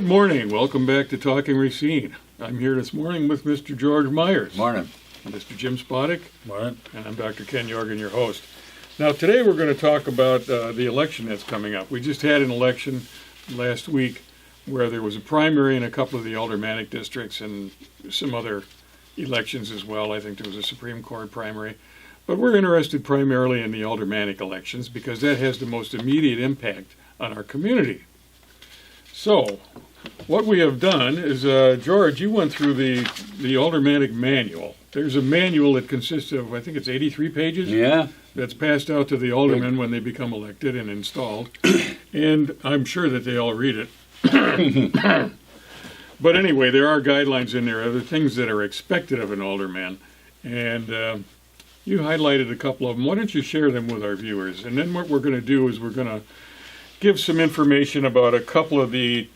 Good morning. Welcome back to Talking Racine. I'm here this morning with Mr. George Myers. Morning. And Mr. Jim Spodek. Morning. And I'm Dr. Ken Jorgen, your host. Now, today we're going to talk about the election that's coming up. We just had an election last week where there was a primary in a couple of the Aldermanic districts and some other elections as well. I think there was a Supreme Court primary. But we're interested primarily in the Aldermanic elections because that has the most immediate impact on our community. So, what we have done is, George, you went through the Aldermanic manual. There's a manual that consists of, I think it's 83 pages. Yeah. That's passed out to the aldermen when they become elected and installed. And I'm sure that they all read it. But anyway, there are guidelines in there, other things that are expected of an alderman. And you highlighted a couple of them. Why don't you share them with our viewers? And then what we're going to do is we're going to give some information about a couple of the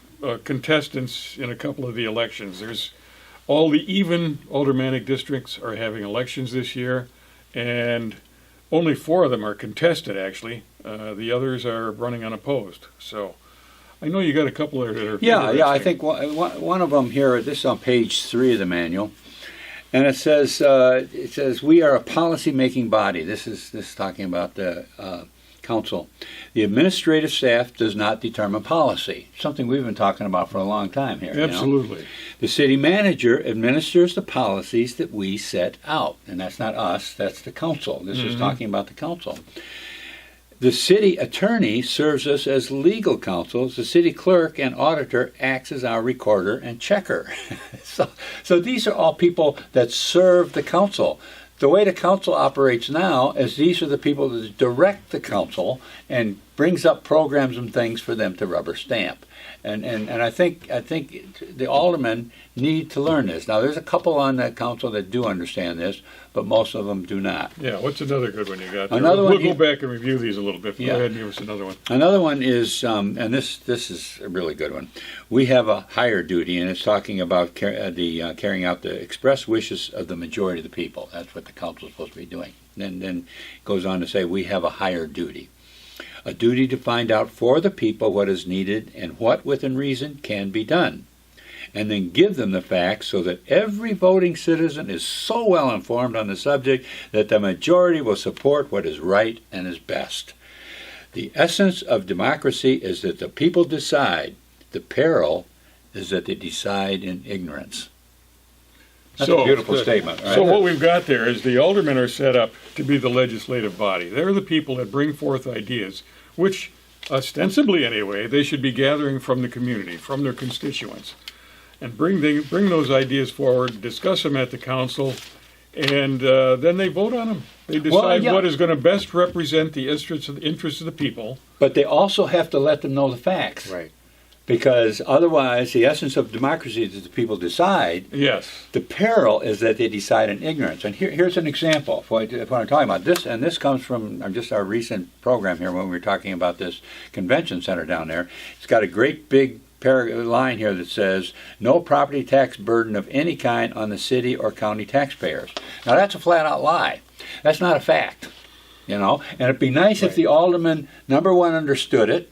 contestants in a couple of the elections. There's all the even Aldermanic districts are having elections this year, and only 4 of them are contested, actually. The others are running unopposed. So I know you got a couple there that are Yeah, I think one of them here, this is on page 3 of the manual, and it says we are a policy-making body. This is talking about the council. The administrative staff does not determine policy, something we've been talking about for a long time here. Absolutely. You know? The city manager administers the policies that we set out, and that's not us, that's the council. This is talking about the council. The city attorney serves us as legal counsel. The city clerk and auditor acts as our recorder and checker. So these are all people that serve the council. The way the council operates now is these are the people that direct the council and brings up programs and things for them to rubber stamp. And I think the aldermen need to learn this. Now, there's a couple on that council that do understand this, but most of them do not. Yeah, what's another good one you got there? Another we'll one go back and review these a little bit. Yeah. Go ahead and give us another one. Another one is, and this is a really good one. We have a higher duty, and it's talking about carrying out the express wishes of the majority of the people. That's what the council is supposed to be doing. And then it goes on to say we have a higher duty. A duty to find out for the people what is needed and what, within reason, can be done. And then give them the facts so that every voting citizen is so well informed on the subject that the majority will support what is right and is best. The essence of democracy is that the people decide. The peril is that they decide in ignorance. That's a beautiful statement. Right? So what we've got there is the aldermen are set up to be the legislative body. They're the people that bring forth ideas, which ostensibly anyway, they should be gathering from the community, from their constituents, and bring those ideas forward, discuss them at the council, and then they vote on them. They decide what is going to best represent the interests of the people. But they also have to let them know the facts. Right. Because otherwise, the essence of democracy is that the people decide. Yes. The peril is that they decide in ignorance. And here's an example of what I'm talking about. This comes from just our recent program here when we were talking about this convention center down there. It's got a great big line here that says, no property tax burden of any kind on the city or county taxpayers. Now, that's a flat-out lie. That's not a fact, you know. And it'd be nice if the alderman, number one, understood it,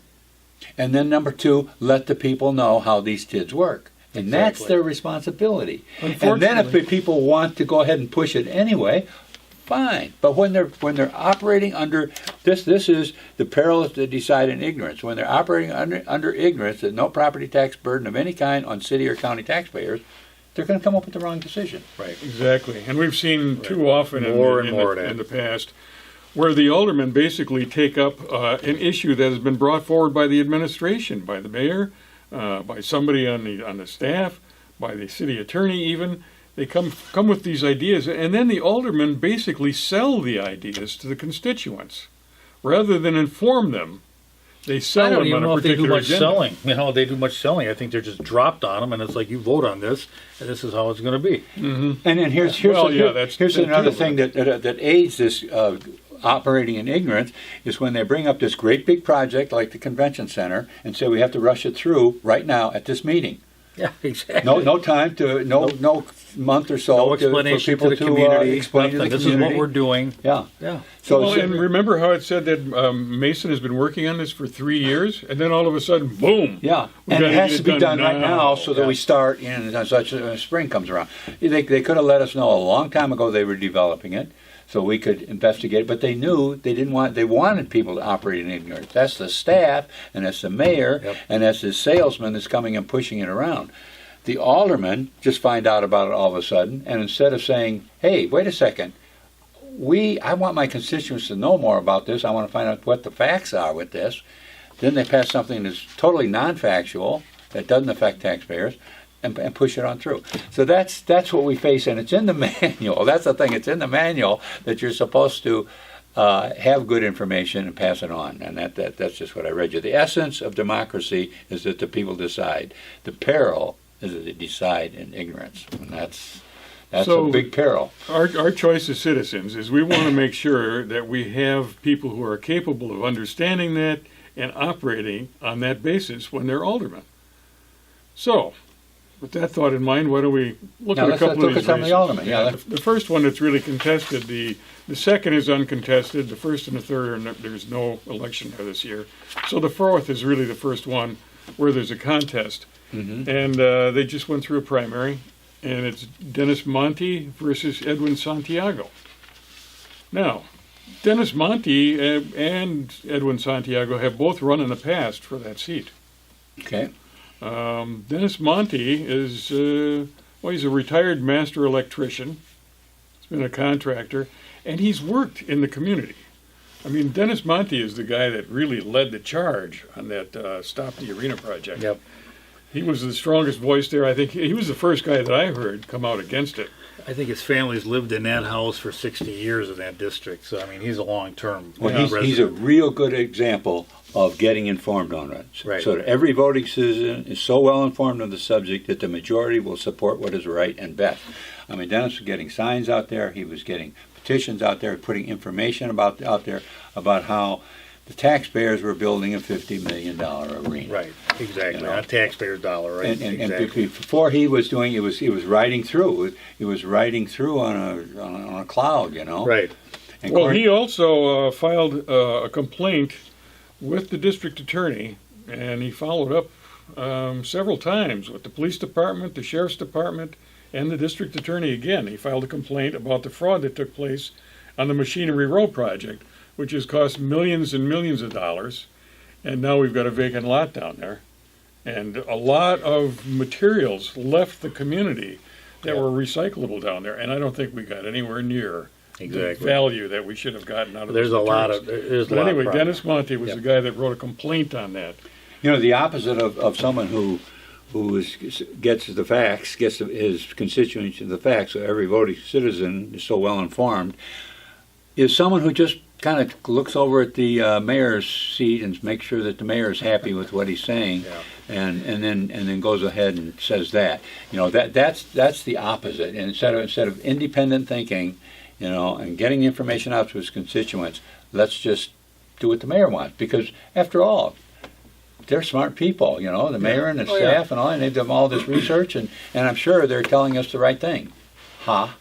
and then number 2, let the people know how these kids work. And that's their responsibility. And then if the people want to go ahead and push it anyway, fine. But when they're operating under this is the peril is to decide in ignorance. When they're operating under ignorance that no property tax burden of any kind on city or county taxpayers, they're going to come up with the wrong decision. Right. Exactly. And we've seen too often in the past where the aldermen basically take up an issue that has been brought forward by the administration, by the mayor, by somebody on the staff, by the city attorney even. They come with these ideas, and then the aldermen basically sell the ideas to the constituents. Rather than inform them, they sell them on a particular agenda. I don't even know if they do much selling. You know, they do much selling. I think they're just dropped on them, and it's like, you vote on this, and this is how it's going to be. Mm-hmm. And then here's another thing that aids this operating in ignorance is when they bring up this great big project like the convention center and say we have to rush it through right now at this meeting. Yeah, exactly. No time to no month or so No for explanation people to the community. explain to the Nothing. This is community. what we're doing. Yeah. Yeah. So Well, it's- and remember how it said that Mason has been working on this for 3 years, and then all of a sudden, boom! yeah, We and gotta it has get to be done right now. now so that Yeah. we start in such spring comes around. They could have let us know a long time ago they were developing it, so we could investigate it. But they knew they didn't want. They wanted people to operate in ignorance. That's the staff, and that's the mayor, Yep. and that's the salesman that's coming and pushing it around. The aldermen just find out about it all of a sudden, and instead of saying, "Hey, wait a second, I want my constituents to know more about this. I want to find out what the facts are with this," then they pass something that's totally non-factual that doesn't affect taxpayers, and push it on through. So that's what we face, and it's in the manual. That's the thing. It's in the manual that you're supposed to have good information and pass it on, and that's just what I read you. The essence of democracy is that the people decide. The peril is that they decide in ignorance, and that's So- a big peril. Our choice as citizens is we want to make sure that we have people who are capable of understanding that and operating on that basis when they're aldermen. So, with that thought in mind, why don't we look Now at a let's couple look of at these some of the races. aldermen. Yeah, The first one that's really contested, the second is uncontested, the first and the third, there's no election there this year. So the fourth is really the first one where there's a contest. Mhm. And they just went through a primary, and it's Dennis Monti versus Edwin Santiago. Now, Dennis Monti and Edwin Santiago have both run in the past for that seat. Okay. Dennis Monti is, he's a retired master electrician. He's been a contractor, and he's worked in the community. I mean, Dennis Monti is the guy that really led the charge on that Stop the Arena project. Yep. He was the strongest voice there. I think he was the first guy that I heard come out against it. I think his family's lived in that house for 60 years in that district. So, I mean, he's a long-term Well, resident. he's a real good example of getting informed on it. Right. So that every voting citizen is so well informed on the subject that the majority will support what is right and best. I mean, Dennis was getting signs out there. He was getting petitions out there, putting information out there about how the taxpayers were building a $50 million arena. Right, exactly. You know? On a taxpayer's dollar, right? And exactly. before he was doing, he was riding through. He was riding through on a cloud, you know. Right. And Well, Corn- he also filed a complaint with the district attorney, and he followed up several times with the police department, the sheriff's department, and the district attorney again. He filed a complaint about the fraud that took place on the Machinery Row project, which has cost millions and millions of dollars, and now we've got a vacant lot down there. And a lot of materials left the community that Yeah. were recyclable down there, and I don't think we got anywhere near the Exactly. value that we should have gotten out of There's a those lot materials. of there's a But lot anyway, of Dennis Monti was Yeah. the guy that wrote a complaint on that. You know, the opposite of someone who gets the facts, gets his constituents the facts, so every voting citizen is so well informed, is someone who just kind of looks over at the mayor's seat and makes sure that the mayor is happy with what he's saying, Yeah. and then goes ahead and says that. You know, that's the opposite. And instead of independent thinking, you know, and getting information out to his constituents, let's just do what the mayor wants. Because after all, they're smart people, you know, the mayor and the Oh, yeah. staff and all, and they've done all this research, and I'm sure they're telling us the right thing. Ha.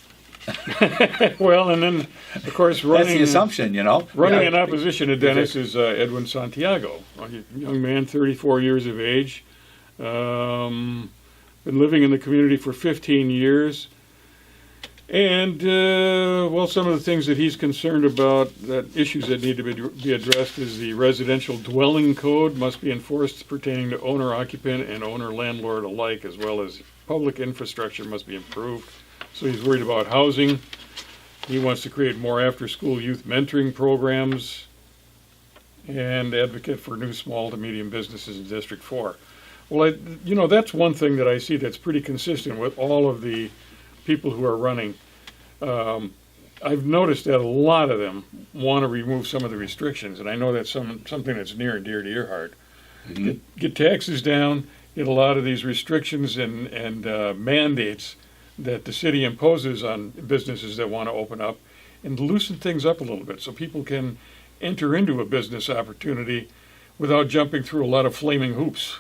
Well, and then, of course, That's running the assumption, you know. running Yeah. in opposition to Dennis is Edwin Santiago, a young man, 34 years of age, been living in the community for 15 years. And, some of the things that he's concerned about, that issues that need to be addressed, is the residential dwelling code must be enforced pertaining to owner-occupant and owner-landlord alike, as well as public infrastructure must be improved. So he's worried about housing. He wants to create more after-school youth mentoring programs and advocate for new small to medium businesses in District 4. Well, that's one thing that I see that's pretty consistent with all of the people who are running. I've noticed that a lot of them want to remove some of the restrictions, and I know that's something that's near and dear to your heart. Mhm. Get taxes down, get a lot of these restrictions and mandates that the city imposes on businesses that want to open up, and loosen things up a little bit so people can enter into a business opportunity without jumping through a lot of flaming hoops.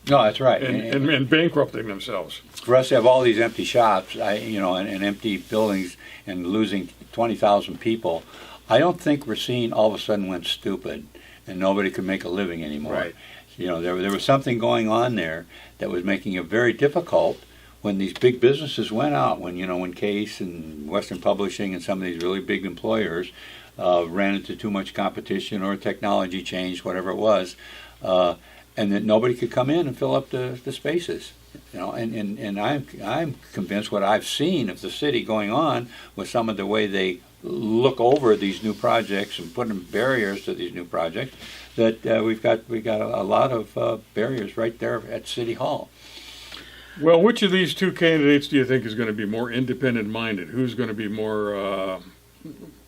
No, that's right. and bankrupting themselves. For us to have all these empty shops, and empty buildings, and losing 20,000 people, I don't think Racine all of a sudden went stupid and nobody could make a living anymore. Right. There was something going on there that was making it very difficult when these big businesses went out. When Case and Western Publishing and some of these really big employers ran into too much competition or technology changed, whatever it was, and that nobody could come in and fill up the spaces. And I'm convinced what I've seen of the city going on with some of the way they look over these new projects and put in barriers to these new projects, that we've got a lot of barriers right there at City Hall. Well, which of these two candidates do you think is going to be more independent-minded? Who's going to be more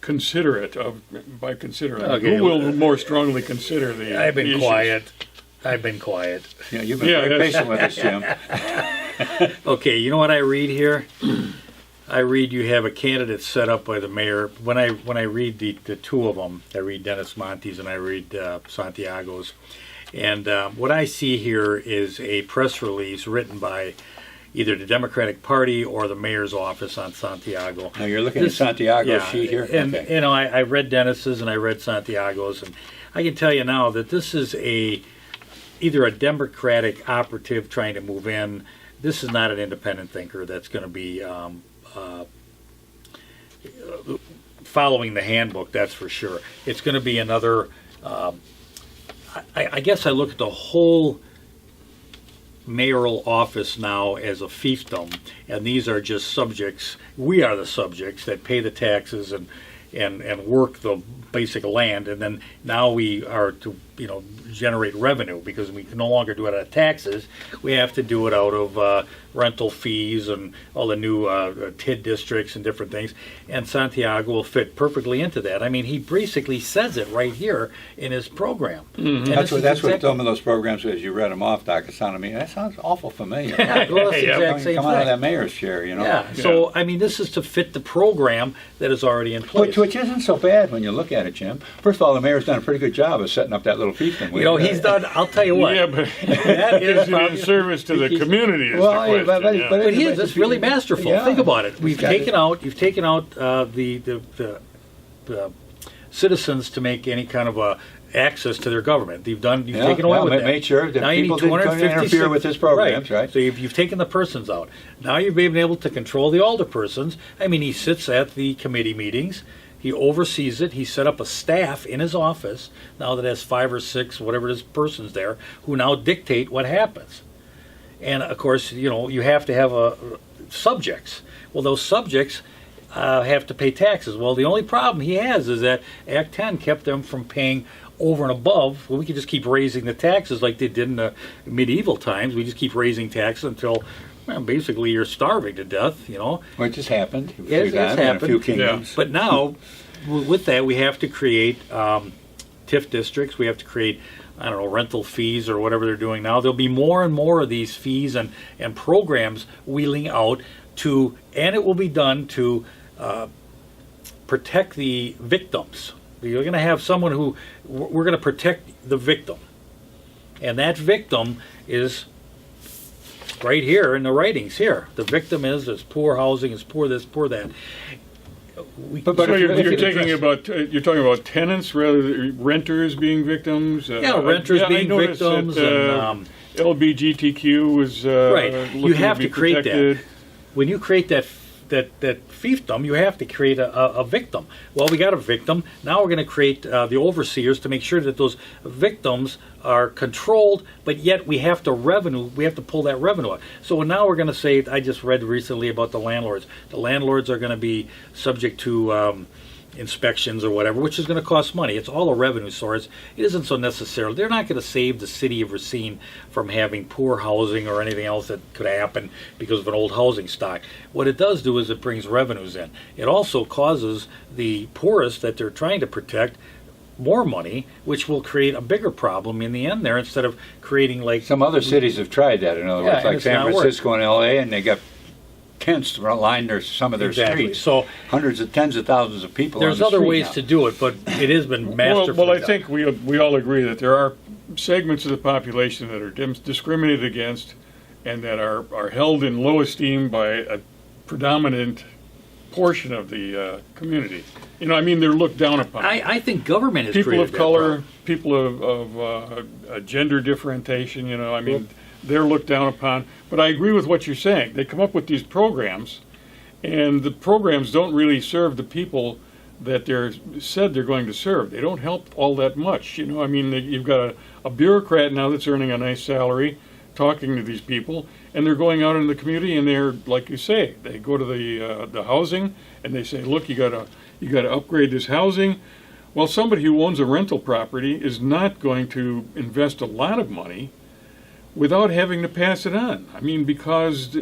considerate of? By considerate, Okay, who will more strongly consider the? I've been issues? quiet. I've been quiet. Yeah, you've been very patient with us, Jim. Okay, you know what I read here? I read you have a candidate set up by the mayor. When I read the two of them, I read Dennis Monte's and I read Santiago's. And what I see here is a press release written by either the Democratic Party or the mayor's office on Santiago. Now you're looking at Santiago's sheet here? And, okay. I read Dennis's and I read Santiago's. And I can tell you now that this is either a Democratic operative trying to move in. This is not an independent thinker that's going to be following the handbook, that's for sure. It's going to be another, I guess I look at the whole mayoral office now as a fiefdom, and these are just subjects. We are the subjects that pay the taxes and work the basic land, and then now we are to generate revenue, because we can no longer do it out of taxes. We have to do it out of rental fees and all the new TID districts and different things. And Santiago will fit perfectly into that. I mean, he basically says it right here in his program. Mm-hmm. That's what some of those programs, as you read them off, Doc, it sounded to me, that sounds awful familiar. Yeah, well, that's the exact same come thing. out of that mayor's chair, Yeah. So I mean, this is to fit the program that is already in place. Which isn't so bad when you look at it, Jim. First of all, the mayor's done a pretty good job of setting up that little fiefdom. He's done. I'll tell you what. Yeah, but That is is it in service to the community? Is Well, the question, yeah. But he is. It's really masterful. Yeah. Think about it. You've got taken out the citizens to make any kind of access to their government. You've taken away with that. Made sure that Now you people need didn't interfere with his programs, right? So you've taken the persons out. Now you've been able to control the alderpersons. I mean, he sits at the committee meetings. He oversees it. He set up a staff in his office now that has 5 or 6, whatever it is, persons there who now dictate what happens. And of course, you have to have subjects. Well, those subjects have to pay taxes. Well, the only problem he has is that Act 10 kept them from paying over and above. Well, we could just keep raising the taxes like they did in the medieval times. We just keep raising taxes until basically you're starving to death. Well, it just happened. It's happened. In a few kingdoms. Yeah. But now, with that, we have to create TIF districts. We have to create, rental fees or whatever they're doing now. There'll be more and more of these fees and programs wheeling out and it will be done to protect the victims. You're going to have someone we're going to protect the victim. And that victim is right here in the writings here. The victim is poor housing, is poor this, poor that. But so you're talking about tenants rather than renters being victims. Renters being victims. And LBGTQ was right. You have to create protected. that. When you create that fiefdom, you have to create a victim. Well, we got a victim. Now we're going to create the overseers to make sure that those victims are controlled, but yet we have to pull that revenue out. So now we're going to say, I just read recently about the landlords. The landlords are going to be subject to inspections or whatever, which is going to cost money. It's all a revenue source. It isn't so necessarily. They're not going to save the city of Racine from having poor housing or anything else that could happen because of an old housing stock. What it does do is it brings revenues in. It also causes the poorest that they're trying to protect more money, which will create a bigger problem in the end there, instead of creating like... Some other cities have tried that, in other words, like San Francisco and L.A., and they got tents to line some of their streets. So tens of thousands of people. There's on the other street ways now. to do it, but it has been masterful. Well, I think we all agree that there are segments of the population that are discriminated against and that are held in low esteem by a predominant portion of the community. You know, I mean, they're looked down upon. I think government has People created of that color, problem. people of gender differentiation, you know, I mean, they're looked down upon. But I agree with what you're saying. They come up with these programs, and the programs don't really serve the people that they're said they're going to serve. They don't help all that much, you know. I mean, you've got a bureaucrat now that's earning a nice salary, talking to these people, and they're going out in the community, and they're, like you say, they go to the housing, and they say, look, you gotta upgrade this housing. Well, somebody who owns a rental property is not going to invest a lot of money without having to pass it on. I mean, because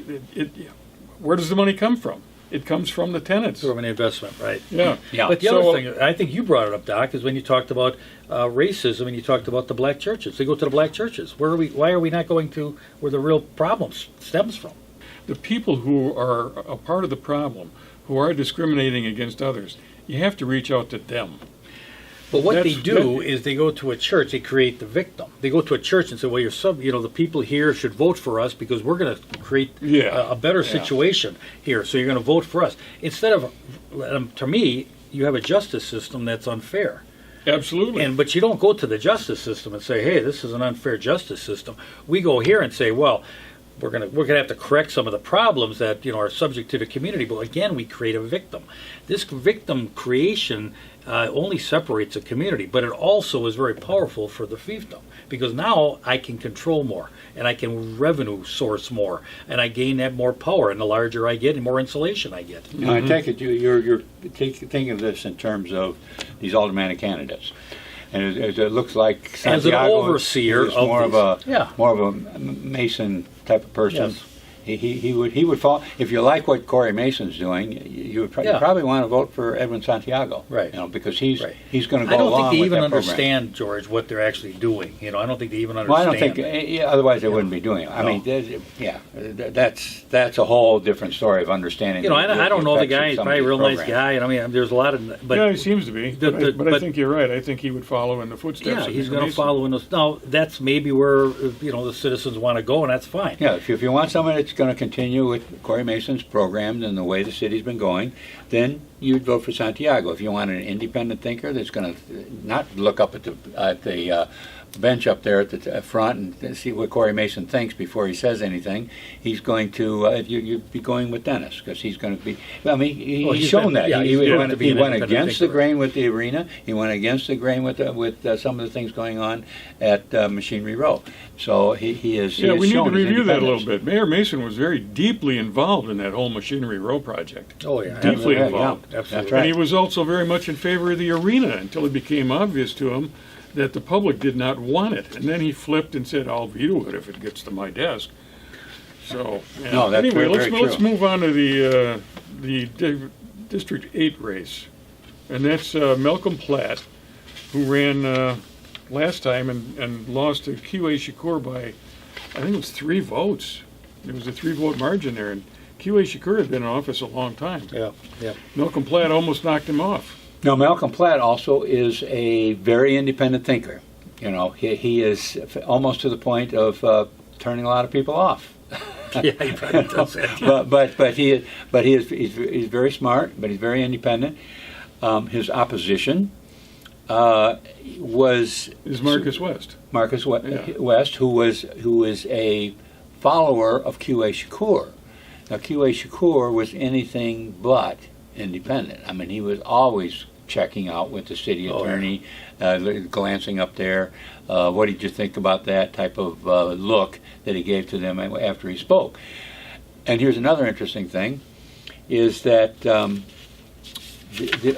where does the money come from? It comes from the tenants. Sort of an investment, right? Yeah. Yeah. But the So, other thing, I think you brought it up, Doc, is when you talked about racism and you talked about the black churches. They go to the black churches. Why are we not going to where the real problem stems from? the people who are a part of the problem, who are discriminating against others, you have to reach out to them. But what they That's- do is they go to a church, they create the victim. They go to a church and say, well, the people here should vote for us because we're going to create a better situation here, so you're going to vote for us. Instead of, to me, you have a justice system that's unfair. Absolutely. But you don't go to the justice system and say, hey, this is an unfair justice system. We go here and say, well, we're gonna have to correct some of the problems that are subject to the community. But again, we create a victim. This victim creation only separates a community, but it also is very powerful for the fiefdom, because now I can control more and I can revenue source more, and I gain that more power. And the larger I get, the more insulation I get. Now, I take it you're thinking of this in terms of these aldermanic candidates. And it looks like Santiago As an overseer is of more these- of a Mason type of person. Yes. He would fall. If you like what Corey Mason's doing, you would probably want to vote for Edwin Santiago, Right. Because he's going to go I don't along think they with even that program. understand, George, what they're actually doing. I don't think they even understand. Well, I don't think. Otherwise, they wouldn't be doing it. I mean, that's a whole different story of understanding. I don't know the guy. He's effects of some probably a of real these nice programs. guy, and I mean, there's a lot of. But yeah, he seems to be. But I but- think you're right. I think he would follow in the footsteps. yeah, of he's Mr. going to Mason. follow in those. Now, that's maybe where the citizens want to go, and that's fine. Yeah, if you want someone that's going to continue with Corey Mason's programs and the way the city's been going, then you'd vote for Santiago. If you want an independent thinker that's going to not look up at the bench up there at the front and see what Corey Mason thinks before he says anything, he's going to you'd be going with Dennis, because he's going to be. I mean, Well, he's shown that. yeah, he he's he going went, to be he an went independent against the thinker. grain with the arena. He went against the grain with some of the things going on at Machinery Row. So he is. Yeah, we need to shown his review that a little independence. bit. Mayor Mason was very deeply involved in that whole Machinery Row project. Oh yeah, Deeply Yeah, involved. yeah, Absolutely. that's right. And he was also very much in favor of the arena until it became obvious to him that the public did not want it. And then he flipped and said, I'll veto it if it gets to my desk. So, yeah. No, that's anyway, very let's true. move on to the District 8 race. And that's Malcolm Platt, who ran last time and lost to Q.A. Shakur by, I think it was 3 votes. There was a 3-vote margin there. And Q.A. Shakur had been in office a long time. Yeah. Malcolm Platt almost knocked him off. Now, Malcolm Platt also is a very independent thinker. He is almost to the point of turning a lot of people off. Yeah, he probably does that. Yeah. But he's very smart, but he's very independent. His opposition was Is Marcus West. Marcus Yeah. West, who is a follower of Q.A. Shakur. Now, Q.A. Shakur was anything but independent. I mean, he was always checking out with the city attorney, glancing up there. What did you think about that type of look that he gave to them after he spoke? And here's another interesting thing, is that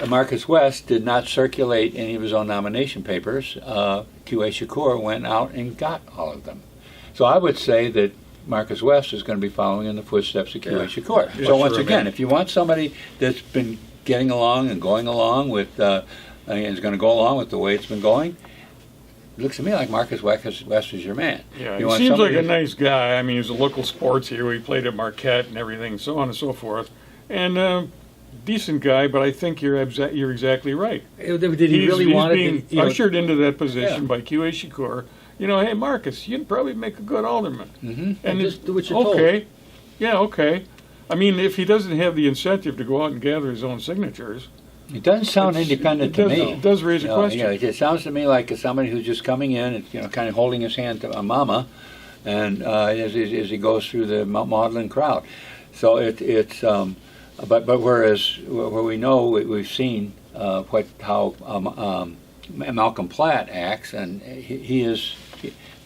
Marcus West did not circulate any of his own nomination papers. Q.A. Shakur went out and got all of them. So I would say that Marcus West is going to be following in the footsteps of Q.A. Yeah. Shakur. Yeah, So once sure, again, man. if you want somebody that's been getting along and going along with, and is going to go along with the way it's been going, it looks to me like Marcus West is your man. Yeah, You he want seems like somebody a that's- nice guy. I mean, he's a local sports hero. He played at Marquette and everything, so on and so forth. And decent guy, but I think you're exactly right. Did he really he's want being it? ushered into that position Yeah. by Q.A. Shakur. hey, Marcus, you'd probably make a good alderman. Mm-hmm. And just do what you're okay, yeah, okay. I mean, if he doesn't have the incentive to go out and gather his own signatures, It doesn't sound independent to me. It does raise a question. Yeah, it sounds to me like somebody who's just coming in and kind of holding his hand to a mama, and as he goes through the modeling crowd. So but whereas where we know we've seen how Malcolm Platt acts, and he is.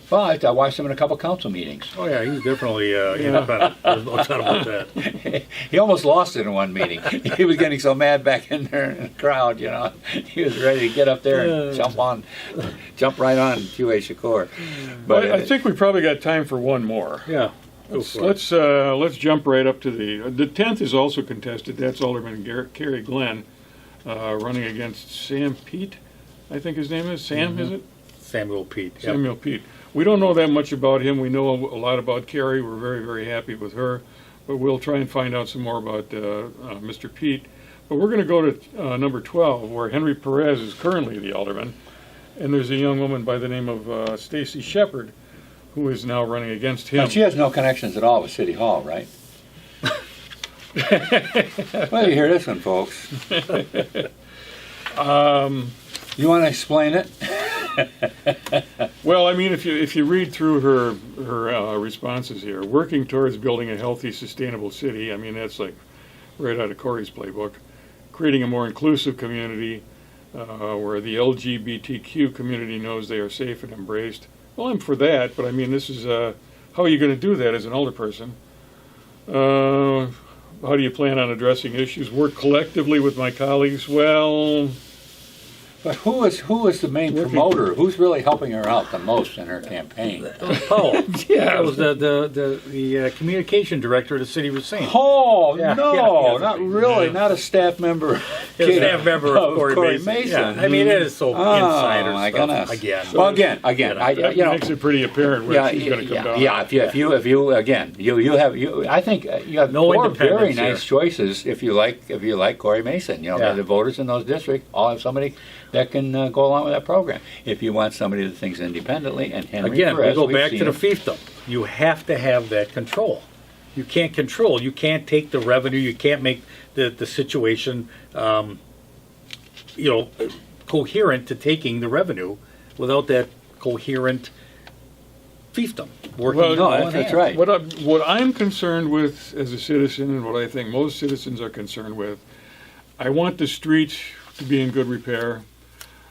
But I watched him in a couple council meetings. Oh yeah, he's definitely independent. There's no doubt about that. He almost lost it in one meeting. He was getting so mad back in there in the crowd, He was ready to get up there and jump right on QA Shakur. But I think we probably got time for one more. Yeah. Let's jump right up to the 10th is also contested. That's Alderman Kerry Glenn running against Sam Pete, I think his name is. Sam, is it? Samuel Pete. Yep. Samuel Pete. We don't know that much about him. We know a lot about Kerry. We're very, very happy with her. But we'll try and find out some more about Mr. Pete. But we're going to go to number 12, where Henry Perez is currently the alderman. And there's a young woman by the name of Stacy Shepard, who is now running against him. But she has no connections at all with City Hall, right? Well, you hear this one, folks. You want to explain it? Well, I mean, if you read through her responses here, working towards building a healthy, sustainable city. I mean, that's like right out of Corey's playbook. Creating a more inclusive community where the LGBTQ community knows they are safe and embraced. Well, I'm for that, but I mean, this is how are you going to do that as an alderperson? How do you plan on addressing issues? Work collectively with my colleagues. Well. But who is the main promoter? Who's really helping her out the most in her campaign? Paul. Yeah, that was the communication director of the City of Racine. Oh, Yeah, no, yeah, not really. Not a staff member. A staff member of Corey Mason. Yeah, I mean, it is so insider my stuff goodness. again. Well, again, That makes it pretty apparent where she's going to come down. Yeah, if you again, I think you have No four very independence nice here. choices if you like Corey Mason. Yeah. The voters in those districts all have somebody that can go along with that program. If you want somebody that thinks independently, and Henry Again, Perez, we go we've back seen to the him. fiefdom. You have to have that control. You can't control. You can't take the revenue. You can't make the situation, coherent to taking the revenue without that coherent fiefdom working. Well, No, hand in that's hand. right. What I'm concerned with as a citizen, and what I think most citizens are concerned with, I want the streets to be in good repair.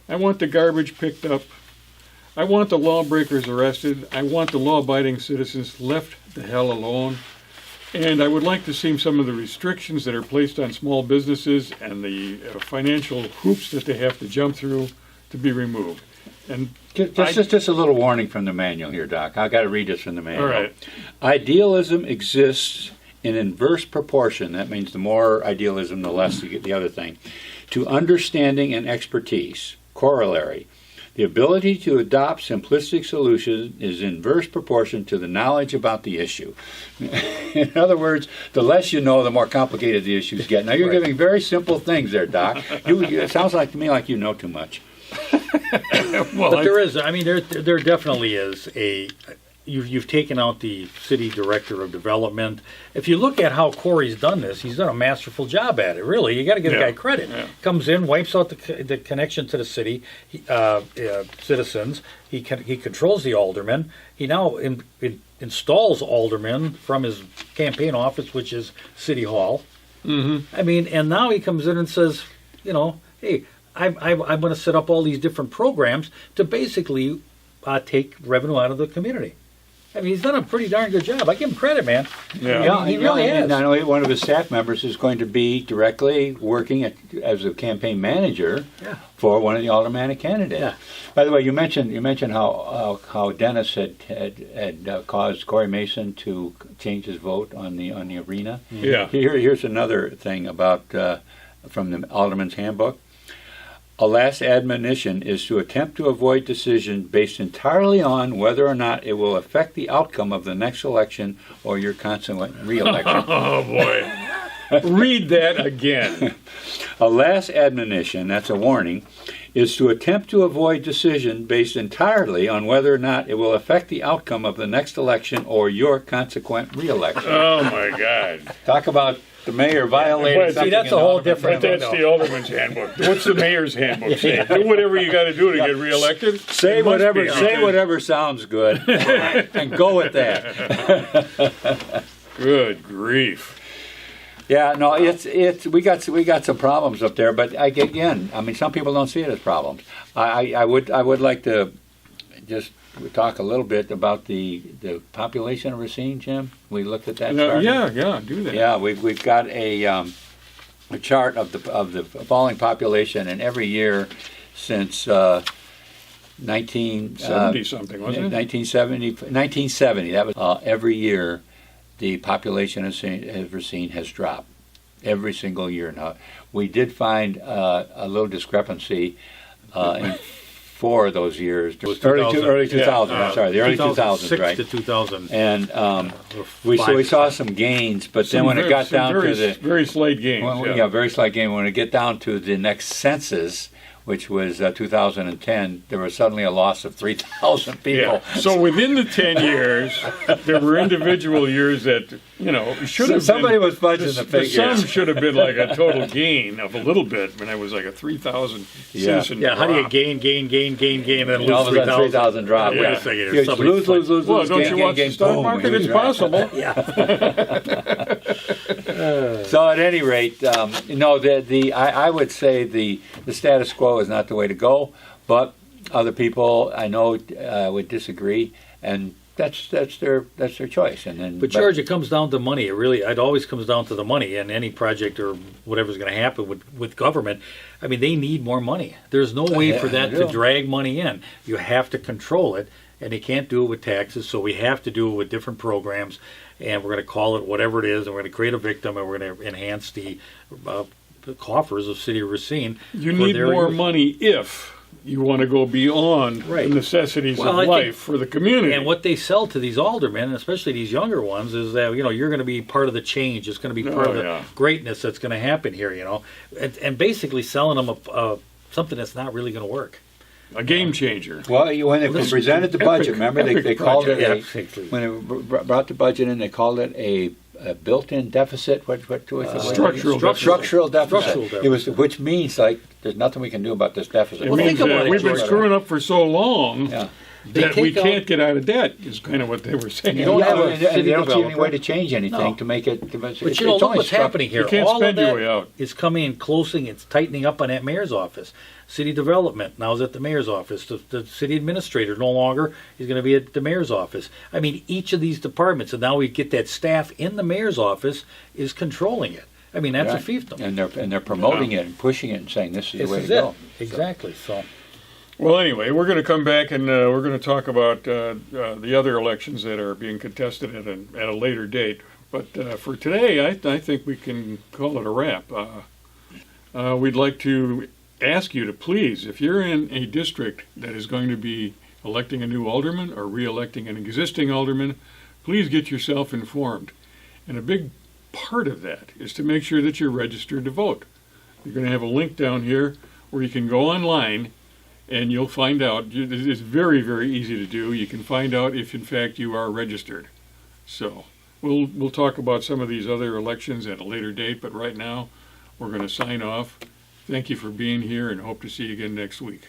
I want the garbage picked up. I want the lawbreakers arrested. I want the law-abiding citizens left the hell alone. And I would like to see some of the restrictions that are placed on small businesses and the financial hoops that they have to jump through to be removed. And Just a little warning from the manual here, Doc. I've got to read this from the manual. all right, Idealism exists in inverse proportion. That means the more idealism, the less you get the other thing. To understanding and expertise. Corollary. The ability to adopt simplistic solutions is inverse proportion to the knowledge about the issue. In other words, the less you know, the more complicated the issues get. Now, you're giving very simple things there, Doc. It sounds like to me like you know too much. well, But there definitely is a. You've taken out the city director of development. If you look at how Corey's done this, he's done a masterful job at it. Really, you got to give the guy credit. Yeah. Comes in, wipes out the connection to the city citizens. He controls the aldermen. He now installs aldermen from his campaign office, which is City Hall. Mm-hmm. I mean, and now he comes in and says, hey, I'm going to set up all these different programs to basically take revenue out of the community. I mean, he's done a pretty darn good job. I give him credit, man. Yeah. He really and has. not only one of his staff members is going to be directly working as a campaign manager for one of the Aldermanic candidates. Yeah. By the way, you mentioned how Dennis had caused Corey Mason to change his vote on the arena. Yeah. Here's another thing about from the Alderman's Handbook. A last admonition is to attempt to avoid decisions based entirely on whether or not it will affect the outcome of the next election or your consequent re-election. Oh boy, read that again. A last admonition, that's a warning, is to attempt to avoid decision based entirely on whether or not it will affect the outcome of the next election or your consequent reelection. Oh my God! Talk about the mayor violating But see, something. that's in a whole the Alderman different But handbook. that's the alderman's handbook. What's the mayor's handbook say? Do whatever you got to do to get reelected. Say It must whatever. be, Say because- whatever sounds good, and go with that. Good grief! Yeah, no, it's we got some problems up there, but I mean, some people don't see it as problems. I would like to just talk a little bit about the population of Racine, Jim. We looked at that. chart. Yeah, do that. Yeah, we've got a chart of the falling population, and every year since 70 something, wasn't it? 1970. That was every year. The population of Racine has dropped every single year. Now, we did find a little discrepancy in 4 of those years. Early 2000. I'm sorry, the early 2000s, right? to 2000. And we saw some gains, but then when it got down to the very slight gains, very slight gain. When it get down to the next census, which was 2010, there was suddenly a loss of 3,000 people. Yeah. So within the 10 years, there were individual years that, should have somebody been, was fudging the the figures. sum should have been like a total gain of a little bit, when it was like a 3,000 citizen Yeah, how do you drop. gain, and then And all lose of a sudden 3,000? 3,000 drop. Wait Yeah. a second. You There's somebody lose, Well, lose, don't gain, you watch gain, the stock boom, market? we It's drop. possible. So at any rate, I would say the status quo is not the way to go, but other people I know would disagree, and that's their choice. And then, But George, it comes down to money. It always comes down to the money, and any project or whatever's going to happen with government. I mean, they need more money. There's no way for that they to do. drag money in. You have to control it, and they can't do it with taxes. So we have to do it with different programs, and we're going to call it whatever it is, and we're going to create a victim, and we're going to enhance the coffers of City of Racine. You for need their more use. money if you want to go beyond Right. the necessities Well, of I think- life for the community. And what they sell to these aldermen, and especially these younger ones, is that you're going to be part of the change. It's going to be part Oh, of the yeah. greatness that's going to happen here. And basically selling them something that's not really going to work. A game changer. When they this is presented the epic- budget, remember they epic called it project. when they brought the budget in, they called it a built-in deficit. What was it? Structural deficit. Structural deficit. Structural deficit. It was, which means like there's nothing we can do about this deficit. It Well, means think about that it, we've been George. screwing up for so long Yeah. that we take out- can't get out of debt, is kind of what they were saying. You don't have a and city they don't see any developer. way to change anything No. to make it. But look what's happening here. You can't All spend of your that way out. is coming in closing. It's tightening up on that mayor's office. City development now is at the mayor's office. The city administrator no longer is going to be at the mayor's office. I mean, each of these departments, and now we get that staff in the mayor's office is controlling it. I mean, that's a fiefdom. And they're promoting it and pushing it and saying this is This the way is to it. go. Exactly. So. Well, anyway, we're going to come back and we're going to talk about the other elections that are being contested at a later date. But for today, I think we can call it a wrap. We'd like to ask you to please, if you're in a district that is going to be electing a new alderman or re-electing an existing alderman, please get yourself informed. And a big part of that is to make sure that you're registered to vote. You're going to have a link down here where you can go online and you'll find out. It's very, very easy to do. You can find out if in fact you are registered. So we'll talk about some of these other elections at a later date, but right now we're going to sign off. Thank you for being here and hope to see you again next week.